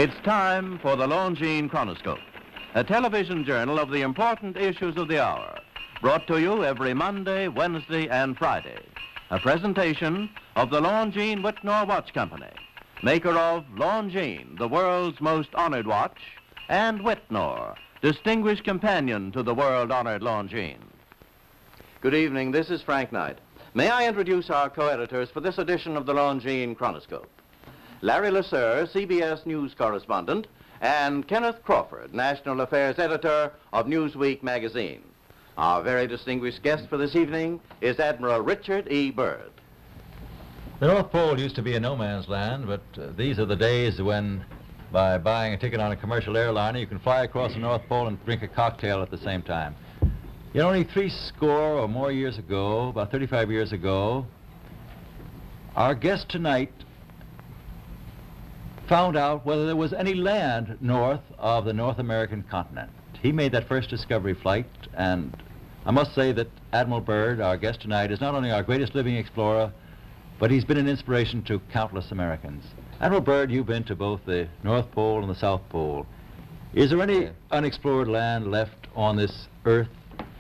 It's time for the Longines Chronoscope, a television journal of the important issues of the hour, brought to you every Monday, Wednesday, and Friday. A presentation of the Longines Whitnor Watch Company, maker of Longines, the world's most honored watch, and Whitnor, distinguished companion to the world-honored Longines. Good evening, this is Frank Knight. May I introduce our co-editors for this edition of the Longines Chronoscope? Larry Lasser, CBS News correspondent, and Kenneth Crawford, National Affairs Editor of Newsweek magazine. Our very distinguished guest for this evening is Admiral Richard E. Byrd. The North Pole used to be a no-man's land, but these are the days when, by buying a ticket on a commercial airliner, you can fly across the North Pole and drink a cocktail at the same time. You know, only 60 or more years ago, about 35 years ago, our guest tonight found out whether there was any land north of the North American continent. He made that first discovery flight, and I must say that Admiral Byrd, our guest tonight, is not only our greatest living explorer, but he's been an inspiration to countless Americans. Admiral Byrd, you've been to both the North Pole and the South Pole. Is there any unexplored land left on this earth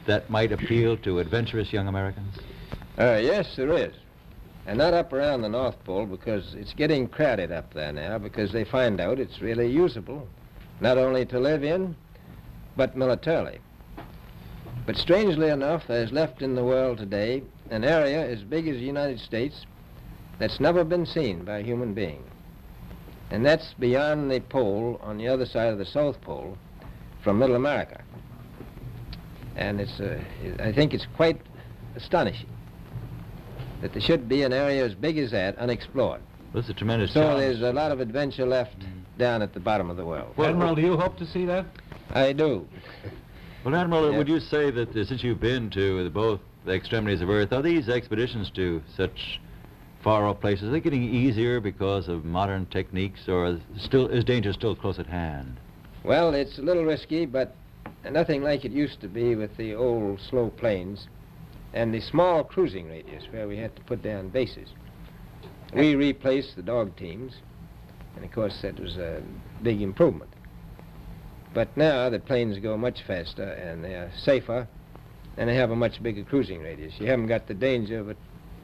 that might appeal to adventurous young Americans? Yes, there is. And not up around the North Pole, because it's getting crowded up there now, because they find out it's really usable, not only to live in, but militarily. But strangely enough, there's left in the world today an area as big as the United States that's never been seen by a human being. And that's beyond the pole on the other side of the South Pole from Middle America. And I think it's quite astonishing that there should be an area as big as that unexplored. This is a tremendous So challenge. there's a lot of adventure left down at the bottom of the world. Well, Admiral, do you hope to see that? I do. Well, Admiral, Yeah. would you say that since you've been to both the extremities of Earth, are these expeditions to such far-off places, are they getting easier because of modern techniques, or is danger still close at hand? Well, it's a little risky, but nothing like it used to be with the old slow planes and the small cruising radius where we had to put down bases. We replaced the dog teams, and of course that was a big improvement. But now the planes go much faster and they are safer, and they have a much bigger cruising radius. You haven't got the danger of a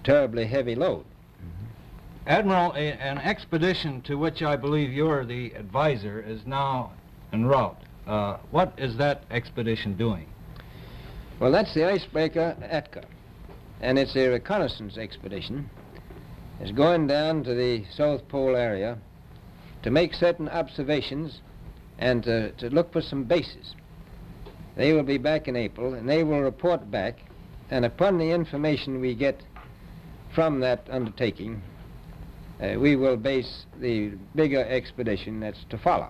terribly heavy load. Admiral, an expedition to which I believe you're the advisor is now en route. What is that expedition doing? Well, that's the icebreaker Atka, and it's a reconnaissance expedition. It's going down to the South Pole area to make certain observations and to look for some bases. They will be back in April, and they will report back, and upon the information we get from that undertaking, we will base the bigger expedition that's to follow.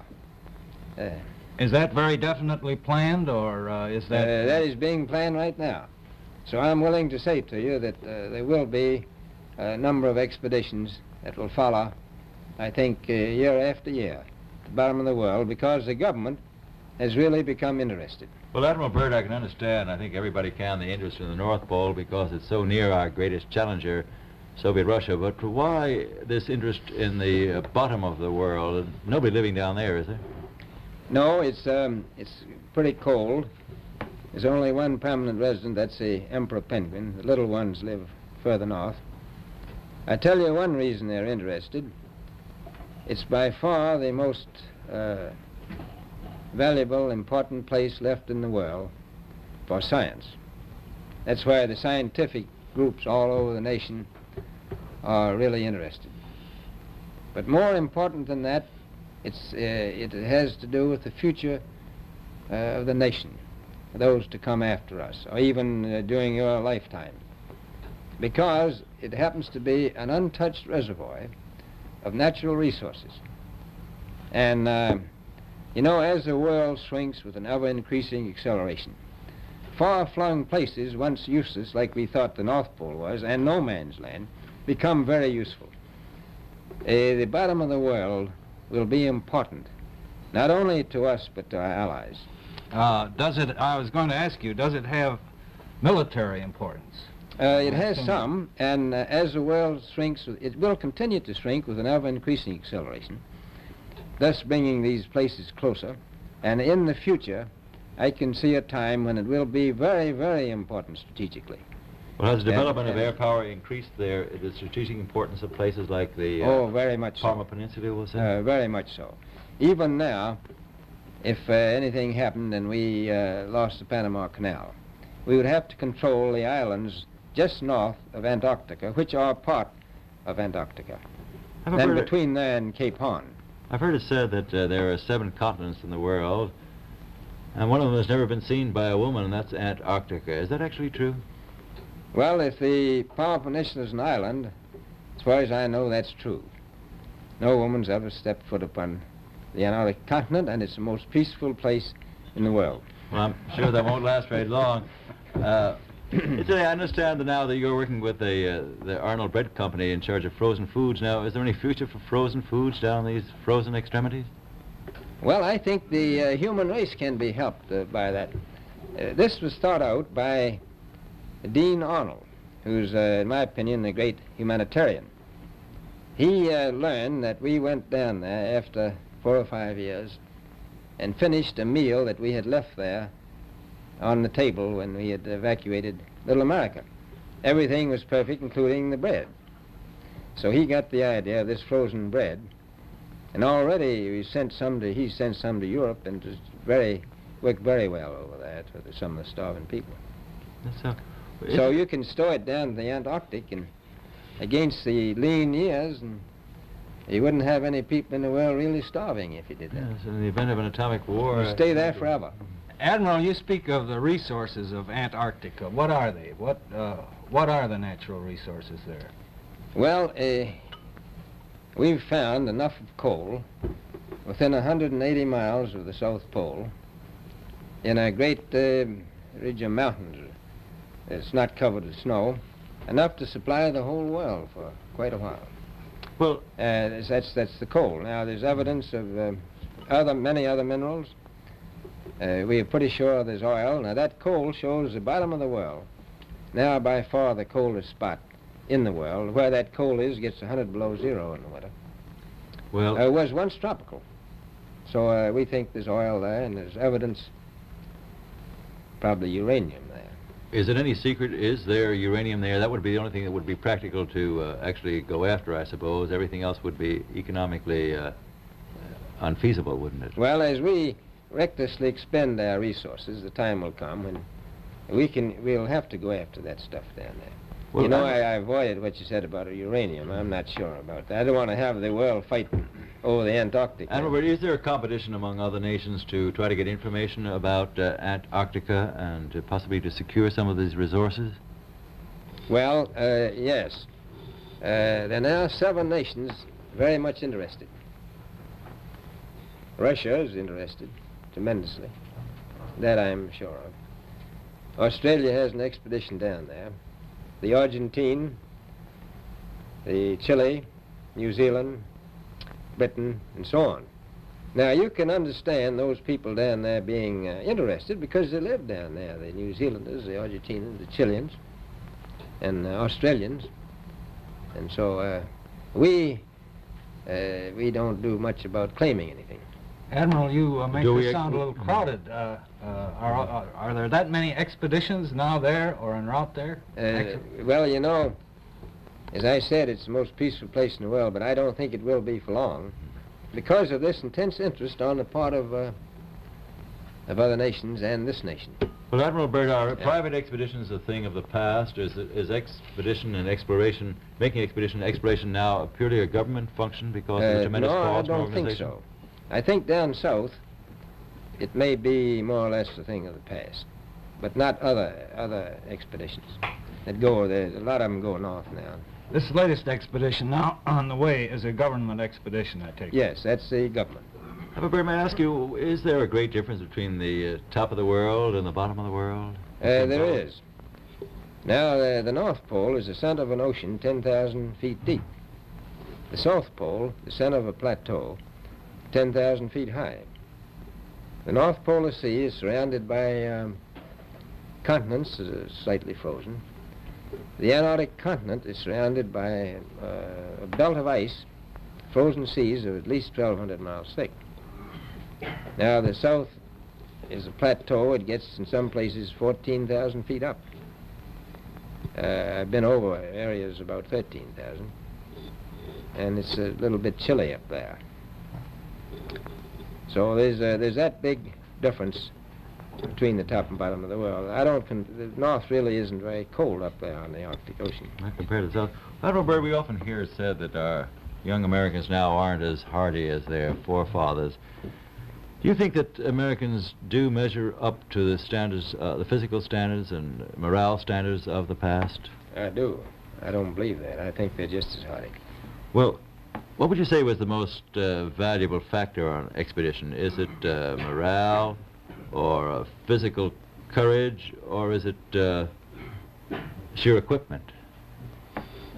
Is that very definitely planned, or is that... That is being planned right now. So I'm willing to say to you that there will be a number of expeditions that will follow, I think, year after year, at the bottom of the world, because the government has really become interested. Well, Admiral Byrd, I can understand, I think everybody can, the interest in the North Pole because it's so near our greatest challenger, Soviet Russia, but why this interest in the bottom of the world? Nobody living down there, is there? No, it's pretty cold. There's only one permanent resident, that's the emperor penguin. The little ones live further north. I tell you one reason they're interested. It's by far the most valuable, important place left in the world for science. That's why the scientific groups all over the nation are really interested. But more important than that, it has to do with the future of the nation, those to come after us, or even during your lifetime, because it happens to be an untouched reservoir of natural resources. And, you know, as the world shrinks with an ever-increasing acceleration, far-flung places, once useless, like we thought the North Pole was, and no man's land, become very useful. The bottom of the world will be important, not only to us, but to our allies. I was going to ask you, does it have military importance? It has some, and as the world shrinks, it will continue to shrink with an ever-increasing acceleration. thus bringing these places closer. And in the future, I can see a time when it will be very, very important strategically. Well, has the development of air power increased the strategic importance of places like the very much Palma so. Peninsula, we'll say? Very much so. Even now, if anything happened and we lost the Panama Canal, we would have to control the islands just north of Antarctica, which are part of Antarctica, and between there and Cape Horn. I've heard it said that there are 7 continents in the world, and one of them has never been seen by a woman, and that's Antarctica. Is that actually true? Well, if the Palma Peninsula is an island, as far as I know, that's true. No woman's ever stepped foot upon the Antarctic continent, and it's the most peaceful place in the world. Well, I'm sure that won't last very long. I understand that now that you're working with the Arnold Bread Company in charge of frozen foods. Now, is there any future for frozen foods down these frozen extremities? Well, I think the human race can be helped by that. This was thought out by Dean Arnold, who's, in my opinion, a great humanitarian. He learned that we went down there after 4 or 5 years and finished a meal that we had left there on the table when we had evacuated Little America. Everything was perfect, including the bread. So he got the idea of this frozen bread, and already he sent some to Europe, and it worked very well over there for some of the starving people. So you can store it down to the Antarctic, and against the lean years, and you wouldn't have any people in the world really starving if you did that. Yes, in the event of an atomic war... You stay there forever. Admiral, you speak of the resources of Antarctica. What are they? What are the natural resources there? Well, we've found enough of coal within 180 miles of the South Pole in a great ridge of mountains. It's not covered with snow, enough to supply the whole world for quite a while. Well, that's the coal. Now, there's evidence of many other minerals. We are pretty sure there's oil. Now, that coal shows the bottom of the world. Now, by far the coldest spot in the world. Where that coal is gets 100 below zero in the winter. Well, it was once tropical. So we think there's oil there, and there's evidence, probably uranium there. Is it any secret? Is there uranium there? That would be the only thing that would be practical to actually go after, I suppose. Everything else would be economically unfeasible, wouldn't it? Well, as we recklessly expend our resources, the time will come when we'll have to go after that stuff down there. Well, you know, I avoided what you said about uranium. I'm not sure about that. I don't want to have the world fight over the Antarctic. Admiral, is there a competition among other nations to try to get information about Antarctica and possibly to secure some of these resources? Well, yes. There are now 7 nations very much interested. Russia is interested tremendously. That I'm sure of. Australia has an expedition down there. The Argentine, the Chile, New Zealand, Britain, and so on. Now, you can understand those people down there being interested because they live down there, the New Zealanders, the Argentinians, the Chileans, and the Australians. And so we don't do much about claiming anything. Admiral, you make this sound a little crowded. Are there that many expeditions now there or en route there? Well, you know, as I said, it's the most peaceful place in the world, but I don't think it will be for long because of this intense interest on the part of other nations and this nation. Well, Admiral Byrd, are private expeditions a thing of the past? Is expedition and exploration, making expedition and exploration now purely a government function because of the tremendous cost No, I and don't think organization? so. I think down south it may be more or less a thing of the past, but not other expeditions that go. There's a lot of them go north now. This latest expedition now on the way is a government expedition, I take it. Yes, that's the government. Admiral Byrd, may I ask you, is there a great difference between the top of the world and the bottom of the world? There is. Now, the North Pole is the center of an ocean 10,000 feet deep. The South Pole, the center of a plateau, 10,000 feet high. The North Polar Sea is surrounded by continents slightly frozen. The Antarctic continent is surrounded by a belt of ice frozen seas of at least 1,200 miles thick. Now, the south is a plateau. It gets, in some places, 14,000 feet up. I've been over areas about 13,000, and it's a little bit chilly up there. So there's that big difference between the top and bottom of the world. The north really isn't very cold up there on the Arctic Ocean. Not compared to the south. Admiral Byrd, we often hear it said that our young Americans now aren't as hardy as their forefathers. Do you think that Americans do measure up to the standards, the physical standards and morale standards of the past? I do. I don't believe that. I think they're just as hardy. Well, what would you say was the most valuable factor on an expedition? Is it morale, or physical courage, or is it sheer equipment?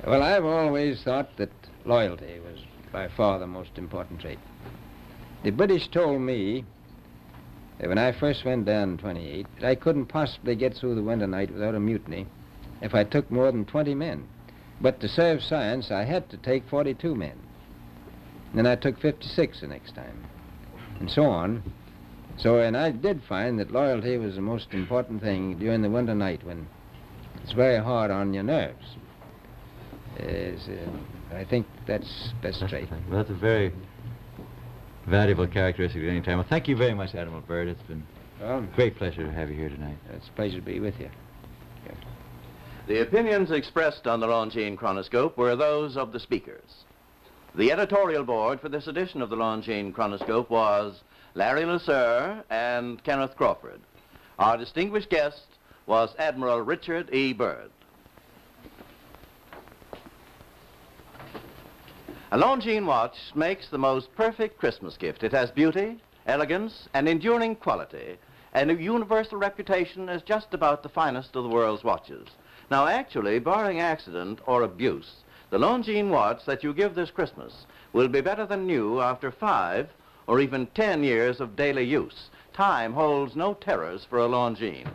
Well, I've always thought that loyalty was by far the most important trait. The British told me that when I first went down in 28, that I couldn't possibly get through the winter night without a mutiny if I took more than 20 men. But to serve science, I had to take 42 men. And then I took 56 the next time, and so on. So, and I did find that loyalty was the most important thing during the winter night when it's very hard on your nerves. I think that's trait. Well, that's a very valuable characteristic at any time. Well, thank you very much, Admiral Byrd. It's been a great pleasure to have you here tonight. It's a pleasure to be with you. Yeah. The opinions expressed on the Longines Chronoscope were those of the speakers. The editorial board for this edition of the Longines Chronoscope was Larry Lasser and Kenneth Crawford. Our distinguished guest was Admiral Richard E. Byrd. A Longines watch makes the most perfect Christmas gift. It has beauty, elegance, and enduring quality, and a universal reputation as just about the finest of the world's watches. Now, actually, barring accident or abuse, the Longines watch that you give this Christmas will be better than new after 5 or even 10 years of daily use. Time holds no terrors for a Longines.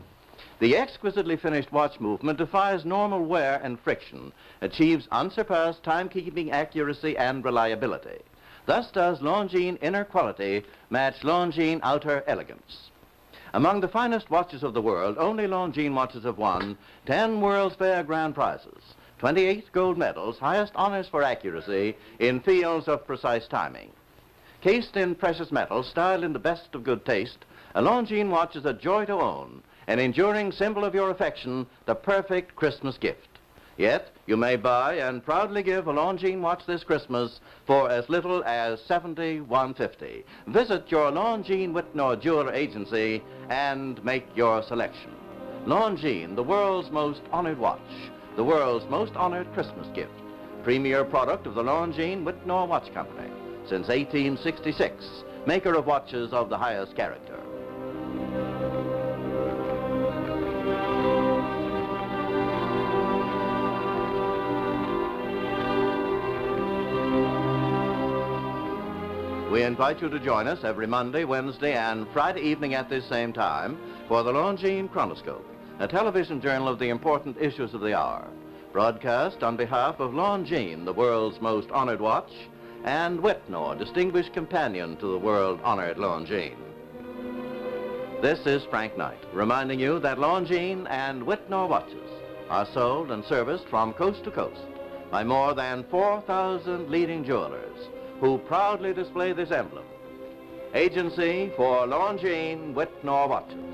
The exquisitely finished watch movement defies normal wear and friction, achieves unsurpassed timekeeping accuracy and reliability. Thus does Longines inner quality match Longines outer elegance. Among the finest watches of the world, only Longines watches have won 10 World's Fair grand prizes, 28 gold medals, highest honors for accuracy in fields of precise timing. Cased in precious metals, styled in the best of good taste, a Longines watch is a joy to own, an enduring symbol of your affection, the perfect Christmas gift. Yet, you may buy and proudly give a Longines watch this Christmas for as little as $71.50. Visit your Longines Whitnor Jeweler Agency and make your selection. Longines, the world's most honored watch, the world's most honored Christmas gift. Premier product of the Longines Whitnor Watch Company. Since 1866, maker of watches of the highest character. We invite you to join us every Monday, Wednesday, and Friday evening at this same time for the Longines Chronoscope, a television journal of the important issues of the hour, broadcast on behalf of Longines, the world's most honored watch, and Whitnor, distinguished companion to the world-honored Longines. This is Frank Knight, reminding you that Longines and Whitnor watches are sold and serviced from coast to coast by more than 4,000 leading jewelers who proudly display this emblem. Agency for Longines Whitnor watches.